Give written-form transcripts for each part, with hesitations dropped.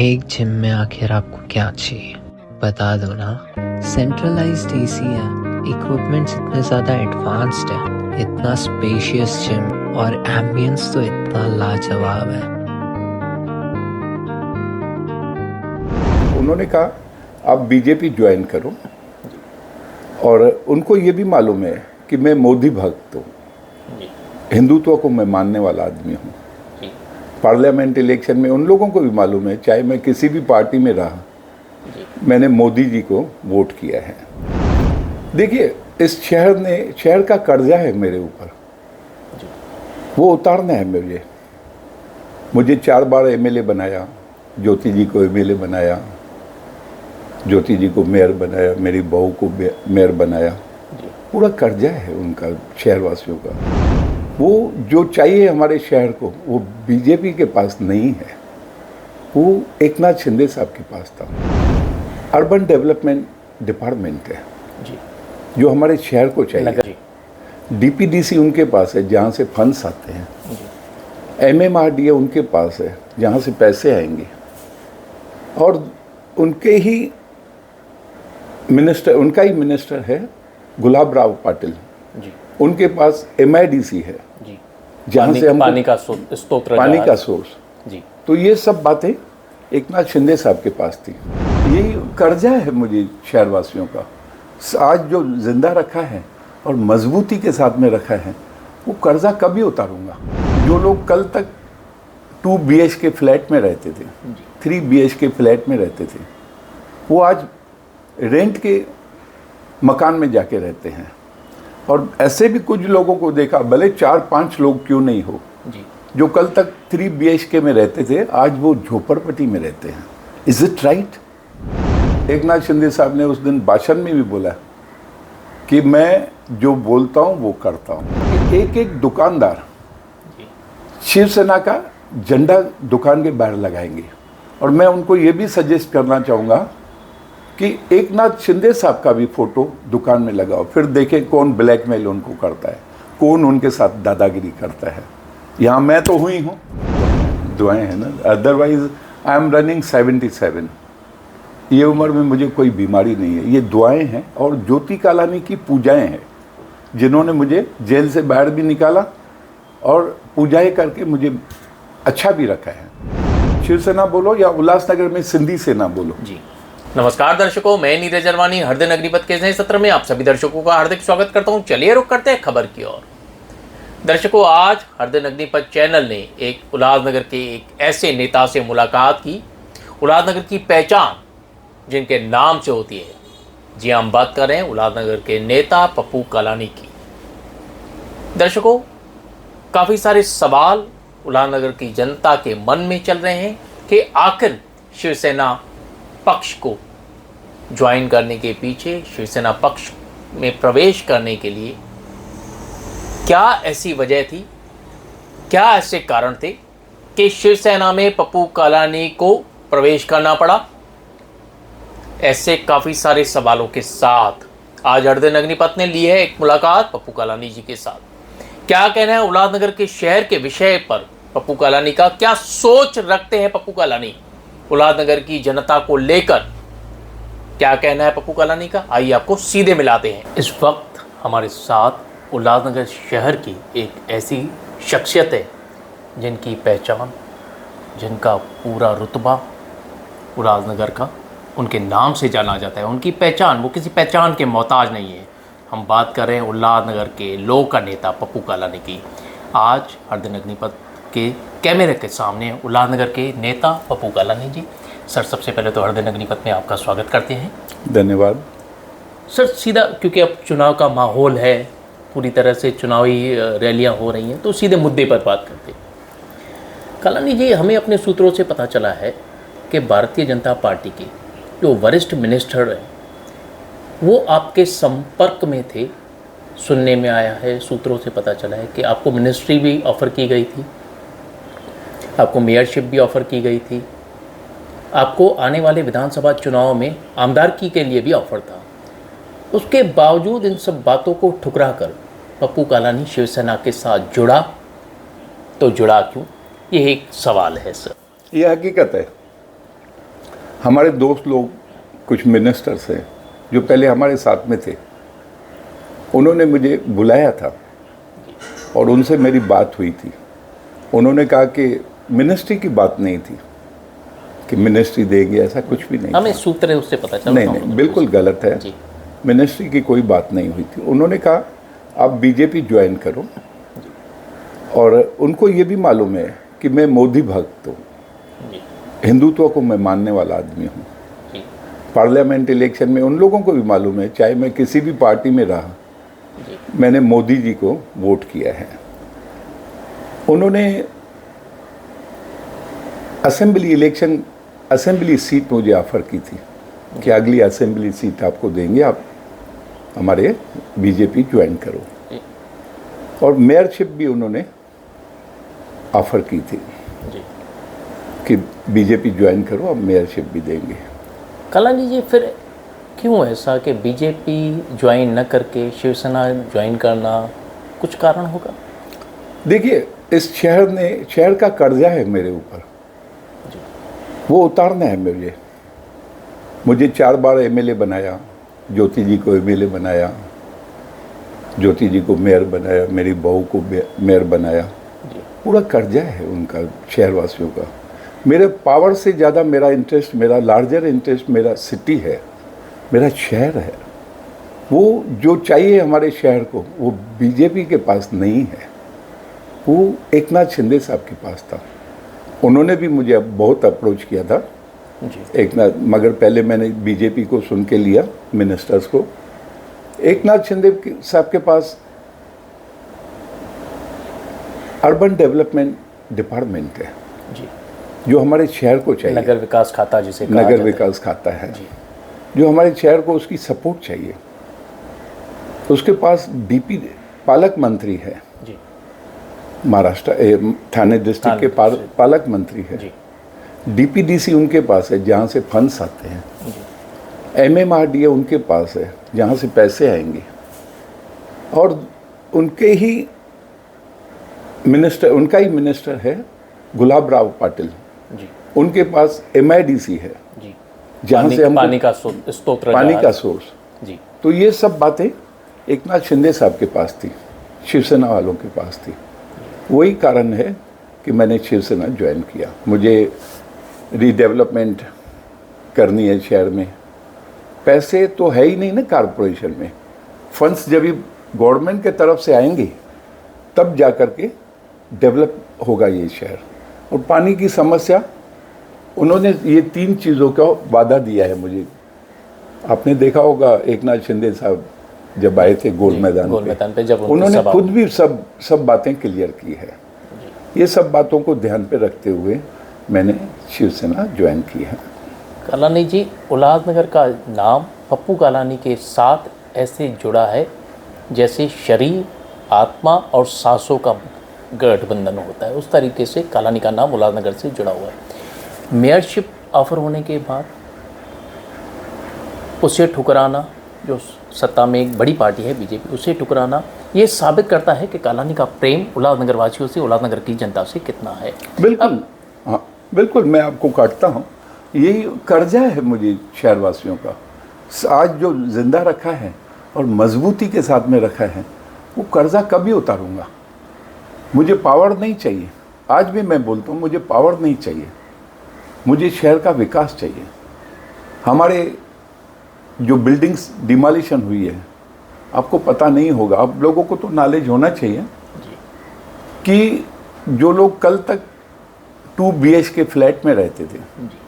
एक जिम में आखिर आपको क्या चाहिए बता दो ना। सेंट्रलाइज्ड एसी है, इक्विपमेंट्स इतने ज़्यादा एडवांस्ड है, इतना स्पेशियस जिम और एम्बियंस तो इतना लाजवाब है। उन्होंने कहा आप बीजेपी ज्वाइन करो, और उनको ये भी मालूम है कि मैं मोदी भक्त हूँ, हिंदुत्व को मैं मानने वाला आदमी हूँ। पार्लियामेंट इलेक्शन में उन लोगों को भी मालूम है, चाहे मैं किसी भी पार्टी में रहा, मैंने मोदी जी को वोट किया है। देखिए, इस शहर का कर्जा है मेरे ऊपर, वो उतारना है मुझे 4 बार एमएलए बनाया, ज्योति जी को एमएलए बनाया, ज्योति जी को मेयर बनाया, मेरी बहू को मेयर बनाया। पूरा कर्जा है उनका, शहरवासियों का। वो जो चाहिए हमारे शहर को, वो बीजेपी के पास नहीं है, वो एकनाथ शिंदे साहब के पास था। अर्बन डेवलपमेंट डिपार्टमेंट है जो हमारे शहर को चाहिए। डीपीडीसी उनके पास है, जहाँ से फंड्स आते हैं। एमएमआरडीए उनके पास है, जहाँ से पैसे आएंगे। और उनका ही मिनिस्टर है गुलाब राव पाटिल जी। उनके पास एमआईडीसी है जी, जहाँ से हम पानी का सोर्स जी। तो ये सब बातें एकनाथ शिंदे साहब के पास थी। यही कर्जा है मुझे शहरवासियों का, आज जो जिंदा रखा है और मजबूती के साथ में रखा है, वो कर्जा कभी उतारूंगा। जो लोग कल तक 2 BHK फ्लैट में रहते थे, 3 BHK फ्लैट में रहते थे, वो आज रेंट के मकान में जाके रहते हैं। और ऐसे भी कुछ लोगों को देखा, भले 4-5 लोग क्यों नहीं हो जी, जो कल तक 3 BHK में रहते थे, आज वो झोपड़पट्टी में रहते हैं। Is it right? Eknath Shinde साहब ने उस दिन भाषण में भी बोला कि मैं जो बोलता हूँ वो करता हूँ। एक दुकानदार शिवसेना का झंडा दुकान के बाहर लगाएंगे, और मैं उनको ये भी सजेस्ट करना चाहूँगा कि एकनाथ शिंदे साहब का भी फोटो दुकान में लगाओ, फिर देखें कौन ब्लैकमेल उनको करता है, कौन उनके साथ दादागिरी करता है। यहाँ मैं तो हुई हूँ, दुआएं हैं ना, अदरवाइज आई एम रनिंग 77। ये उम्र में मुझे कोई बीमारी नहीं है, ये दुआएं हैं और ज्योति कालानी की पूजाएं हैं, जिन्होंने मुझे जेल से बाहर भी निकाला और पूजाएं करके मुझे अच्छा भी रखा है। शिवसेना बोलो या उल्लासनगर में सिंधी सेना बोलो जी। नमस्कार दर्शकों, मैं नीरज अरवानी हृदय अग्निपथ के नए सत्र में आप सभी दर्शकों का हार्दिक स्वागत करता हूं। चलिए रुक करते हैं खबर की ओर। दर्शकों, आज हृदय अग्निपथ चैनल ने एक उल्लासनगर के एक ऐसे नेता से मुलाकात की, उल्लासनगर की पहचान जिनके नाम से होती है। जी, हम बात कर रहे हैं उल्लासनगर के नेता पप्पू कालानी की। दर्शकों, काफ़ी सारे सवाल उल्लासनगर की जनता के मन में चल रहे हैं कि आखिर शिवसेना पक्ष को ज्वाइन करने के पीछे, शिवसेना पक्ष में प्रवेश करने के लिए क्या ऐसी वजह थी, क्या ऐसे कारण थे कि शिवसेना में पप्पू कालानी को प्रवेश करना पड़ा। ऐसे काफ़ी सारे सवालों के साथ आज हृदय अग्निपथ ने ली है एक मुलाकात पप्पू कालानी जी के साथ। क्या कहना है उल्लासनगर के शहर के विषय पर पप्पू कालानी का, क्या सोच रखते हैं पप्पू कालानी, उल्लासनगर की जनता को लेकर क्या कहना है पप्पू कालानी का, आइए आपको सीधे मिलाते हैं। इस वक्त हमारे साथ उल्लासनगर शहर की एक ऐसी शख्सियत है जिनकी पहचान, जिनका पूरा रुतबा उल्लासनगर का उनके नाम से जाना जाता है। उनकी पहचान, वो किसी पहचान के मोहताज नहीं है। हम बात कर रहे हैं उल्लासनगर के लोक का नेता पप्पू कालानी की। आज हृदय अग्निपथ के कैमरे के सामने उल्लासनगर के नेता पप्पू कालानी जी। सर, सबसे पहले तो हृदय अग्निपथ में आपका स्वागत करते हैं। धन्यवाद सर। सीधा, क्योंकि अब चुनाव का माहौल है, पूरी तरह से चुनावी रैलियां हो रही हैं, तो सीधे मुद्दे पर बात करते हैं। कालानी जी, हमें अपने सूत्रों से पता चला है कि भारतीय जनता पार्टी के जो वरिष्ठ मिनिस्टर हैं वो आपके संपर्क में थे। सुनने में आया है, सूत्रों से पता चला है कि आपको मिनिस्ट्री भी ऑफ़र की गई थी, आपको मेयरशिप भी ऑफ़र की गई थी, आपको आने वाले विधानसभा चुनाव में आमदारकी के लिए भी ऑफ़र था। उसके बावजूद इन सब बातों को ठुकरा कर पप्पू कालानी शिवसेना के साथ जुड़ा, तो जुड़ा क्यों, ये एक सवाल है सर। ये हकीकत है हमारे दोस्त लोग कुछ मिनिस्टर्स हैं जो पहले हमारे साथ में थे, उन्होंने मुझे बुलाया था और उनसे मेरी बात हुई थी। उन्होंने कहा कि मिनिस्ट्री की बात नहीं थी कि मिनिस्ट्री देगी, ऐसा कुछ भी नहीं हमें था। सूत्र उससे पता चला। नहीं, बिल्कुल गलत है। मिनिस्ट्री की कोई बात नहीं हुई थी। उन्होंने कहा आप बीजेपी ज्वाइन करो, और उनको ये भी मालूम है कि मैं मोदी भक्त हूँ, हिंदुत्व को मैं मानने वाला आदमी हूँ। पार्लियामेंट इलेक्शन में उन लोगों को भी मालूम है, चाहे मैं किसी भी पार्टी में रहा, मैंने मोदी जी को वोट किया है। उन्होंने असेंबली सीट मुझे ऑफर की थी कि अगली असेंबली सीट आपको देंगे, आप हमारे बीजेपी ज्वाइन करो, और मेयरशिप भी उन्होंने ऑफर की थी कि बीजेपी ज्वाइन करो, अब मेयरशिप भी देंगे। कलानी जी, फिर क्यों ऐसा कि बीजेपी ज्वाइन न करके शिवसेना ज्वाइन करना, कुछ कारण होगा? देखिए, इस शहर का कर्जा है मेरे ऊपर, वो उतारना है मुझे 4 बार एमएलए बनाया, ज्योति जी को एमएलए बनाया, ज्योति जी को मेयर बनाया, मेरी बहू को मेयर बनाया। पूरा कर्जा है उनका, शहरवासियों का। मेरे पावर से ज़्यादा मेरा इंटरेस्ट, मेरा लार्जर इंटरेस्ट मेरा सिटी है, मेरा शहर है। वो जो चाहिए हमारे शहर को, वो बीजेपी के पास नहीं है, वो एकनाथ शिंदे साहब के पास था। उन्होंने भी मुझे बहुत अप्रोच किया था एकनाथ, मगर पहले मैंने बीजेपी को सुन के लिया, मिनिस्टर्स को। एकनाथ शिंदे साहब के पास अर्बन डेवलपमेंट डिपार्टमेंट है जी, जो हमारे शहर को चाहिए, नगर विकास खाता जिसे कहा नगर जाता है। विकास खाता है जो हमारे शहर को उसकी सपोर्ट चाहिए। उसके पास डीपी पालक मंत्री है जी, महाराष्ट्र ठाणे डिस्ट्रिक्ट के पालक मंत्री है। डीपीडीसी उनके पास है जहाँ से फंड्स आते हैं। एमएमआरडीए उनके पास है जहाँ से पैसे आएंगे, और उनके ही मिनिस्टर, उनका ही मिनिस्टर है गुलाब राव पाटिल जी, उनके पास एमआईडीसी है जी, जहाँ से हम पानी का स्रोत, पानी का सोर्स जी। तो ये सब बातें एकनाथ शिंदे साहब के पास थी, शिवसेना वालों के पास थी। वही कारण है कि मैंने शिवसेना ज्वाइन किया। मुझे रीडेवलपमेंट करनी है शहर में। पैसे तो है ही नहीं ना कॉरपोरेशन में, फंड्स जब भी गवर्नमेंट के तरफ से आएंगे तब जा कर के डेवलप होगा ये शहर। और पानी की समस्या, उन्होंने ये 3 चीज़ों का वादा दिया है मुझे। आपने देखा होगा एकनाथ शिंदे साहब जब आए थे गोल मैदान पे जब उन्होंने खुद भी सब बातें क्लियर की है। ये सब बातों को ध्यान पे रखते हुए मैंने शिवसेना ज्वाइन की है। कालानी जी, उल्लासनगर का नाम पप्पू कालानी के साथ ऐसे जुड़ा है जैसे शरीर, आत्मा और सांसों का गठबंधन होता है, उस तरीके से कालानी का नाम उल्लासनगर से जुड़ा हुआ है। मेयरशिप ऑफर होने के बाद उसे ठुकराना, जो सत्ता में एक बड़ी पार्टी है बीजेपी, उसे ठुकराना ये साबित करता है कि कालानी का प्रेम उल्लासनगर वासियों से, उल्लासनगर की जनता से कितना है। बिल्कुल, हाँ बिल्कुल, मैं आपको काटता हूँ। यही कर्जा है मुझे शहरवासियों का। आज जो जिंदा रखा है और मजबूती के साथ में रखा है, वो कर्जा कभी उतारूंगा। मुझे पावर नहीं चाहिए, आज भी मैं बोलता हूँ मुझे पावर नहीं चाहिए, मुझे शहर का विकास चाहिए। हमारे जो बिल्डिंग्स डिमोलिशन हुई है, आपको पता नहीं होगा, आप लोगों को तो नॉलेज होना चाहिए कि जो लोग कल तक 2 BHK फ्लैट में रहते थे,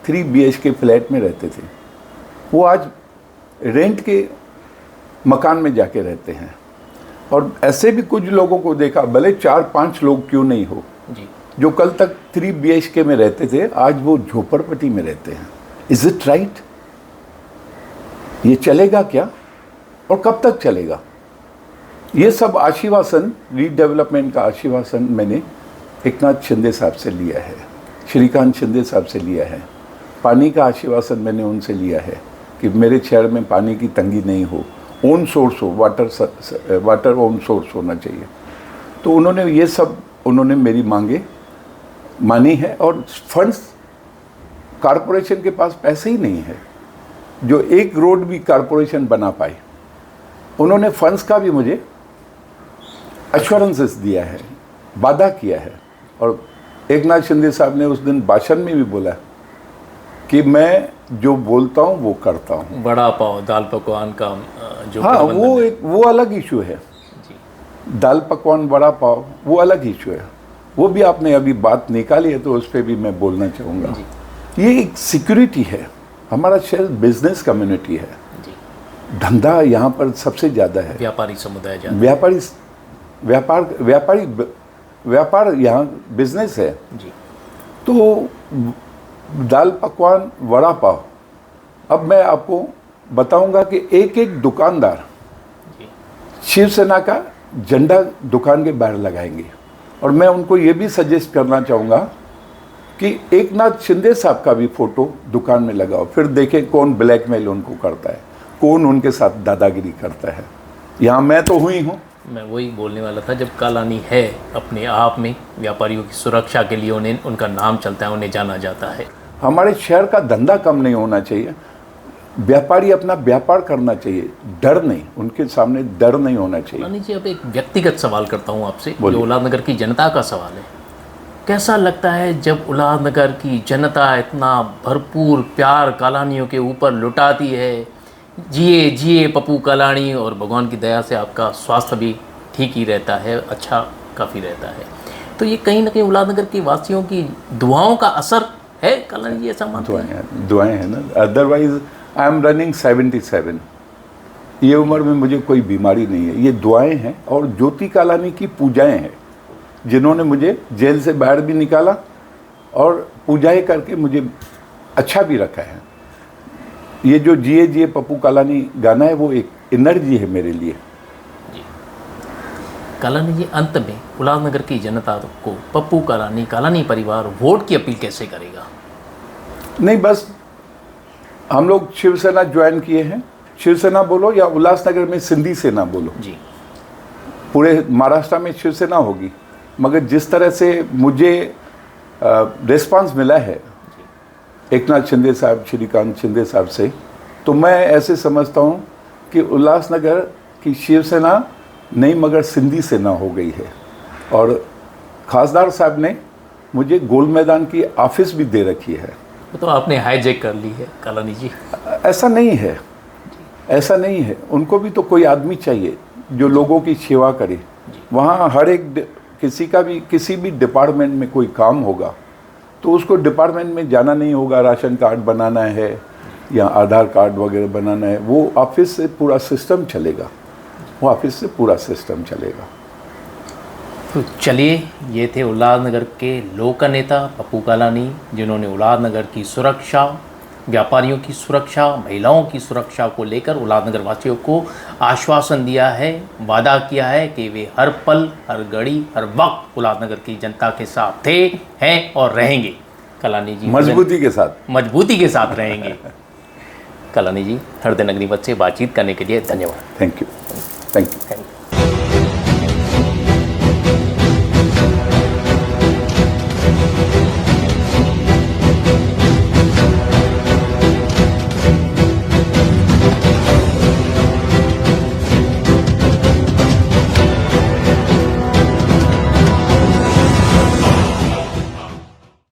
3 BHK फ्लैट में रहते थे, वो आज रेंट के मकान में जाके रहते हैं। और ऐसे भी कुछ लोगों को देखा, भले 4-5 लोग क्यों नहीं हो, जो कल तक 3 BHK में रहते थे, आज वो झोपड़पट्टी में रहते हैं। Is it right? ये चलेगा क्या और कब तक चलेगा? ये सब आशीर्वासन, रीडेवलपमेंट का आशीर्वासन मैंने एकनाथ शिंदे साहब से लिया है, श्रीकांत शिंदे साहब से लिया है। पानी का आशीर्वासन मैंने उनसे लिया है कि मेरे शहर में पानी की तंगी नहीं हो, ओन सोर्स हो, वाटर ओन सोर्स होना चाहिए। तो उन्होंने ये सब, उन्होंने मेरी मांगे मानी है। और फंड्स कारपोरेशन के पास पैसे ही नहीं है जो एक रोड भी कारपोरेशन बना पाए। उन्होंने फंड्स का भी मुझे एश्योरेंसेस दिया है, वादा किया है। और एक नाथ शिंदे साहब ने उस दिन भाषण में भी बोला कि मैं जो बोलता हूँ वो करता हूँ। बड़ा पाव दाल पकवान का जो हाँ, वो अलग इशू है। दाल पकवान बड़ा पाव वो अलग इशू है। वो भी आपने अभी बात निकाली है तो उस पर भी मैं बोलना चाहूँगा। ये एक सिक्योरिटी है। हमारा शहर बिजनेस कम्युनिटी है, धंधा यहाँ पर सबसे ज़्यादा है, व्यापारी समुदाय व्यापार यहाँ बिजनेस है जी। तो दाल पकवान वड़ा पाव, अब मैं आपको बताऊंगा कि एक एक दुकानदार शिवसेना का झंडा दुकान के बाहर लगाएंगे। और मैं उनको ये भी सजेस्ट करना चाहूँगा कि एक नाथ शिंदे साहब का भी फोटो दुकान में लगाओ, फिर देखें कौन ब्लैकमेल उनको करता है, कौन उनके साथ दादागिरी करता है। यहाँ मैं तो हुई हूँ। मैं वही बोलने वाला था, जब कालानी है अपने आप में व्यापारियों की सुरक्षा के लिए उनका नाम चलता है, उन्हें जाना जाता है। हमारे शहर का धंधा कम नहीं होना चाहिए, व्यापारी अपना व्यापार करना चाहिए, डर नहीं, उनके सामने डर नहीं होना चाहिए। कालानी जी, अब एक व्यक्तिगत सवाल करता हूँ आपसे, जो उल्लासनगर की जनता का सवाल है। कैसा लगता है जब उल्लासनगर की जनता इतना भरपूर प्यार कालानियों के ऊपर लुटाती है? जिए जिए पप्पू कालानी, और भगवान की दया से आपका स्वास्थ्य भी ठीक ही रहता है, अच्छा काफ़ी रहता है। तो ये कहीं ना कहीं उल्लासनगर के वासियों की दुआओं का असर है कालानी जी, ऐसा मानते हैं? दुआएं हैं ना, अदरवाइज आई एम रनिंग 77। ये उम्र में मुझे कोई बीमारी नहीं है, ये दुआएं हैं और ज्योति कालानी की पूजाएं हैं, जिन्होंने मुझे जेल से बाहर भी निकाला और पूजाएं करके मुझे अच्छा भी रखा है। ये जो जिए जिए पप्पू कालानी गाना है वो एक एनर्जी है मेरे लिए। कालानी जी, अंत में उल्लासनगर की जनता को पप्पू कालानी, कालानी परिवार वोट की अपील कैसे करेगा? नहीं, बस हम लोग शिवसेना ज्वाइन किए हैं। शिवसेना बोलो या उल्लासनगर में सिंधी सेना बोलो जी, पूरे महाराष्ट्र में शिवसेना होगी। मगर जिस तरह से मुझे रिस्पांस मिला है एक नाथ शिंदे साहब, श्रीकांत शिंदे साहब से, तो मैं ऐसे समझता हूँ कि उल्लासनगर की शिवसेना नहीं मगर सिंधी सेना हो गई है। और खासदार साहब ने मुझे गोल मैदान की ऑफिस भी दे रखी है। तो आपने हाईजैक कर ली है कालानी जी? ऐसा नहीं है, ऐसा नहीं है। उनको भी तो कोई आदमी चाहिए जो लोगों की सेवा करे। वहाँ हर एक किसी भी डिपार्टमेंट में कोई काम होगा तो उसको डिपार्टमेंट में जाना नहीं होगा, राशन कार्ड बनाना है या आधार कार्ड वगैरह बनाना है, वो ऑफिस से पूरा सिस्टम चलेगा, वो ऑफिस से पूरा सिस्टम चलेगा। तो चलिए, ये थे उल्लासनगर के लोक नेता पप्पू कालानी, जिन्होंने उल्लासनगर की सुरक्षा, व्यापारियों की सुरक्षा, महिलाओं की सुरक्षा को लेकर उल्लासनगर वासियों को आश्वासन दिया है, वादा किया है कि वे हर पल, हर घड़ी, हर वक्त उल्लासनगर की जनता के साथ थे, हैं और रहेंगे। कालानी जी मजबूती के साथ रहेंगे। कालानी जी, हृदय नगरी से बातचीत करने के लिए धन्यवाद। Thank you.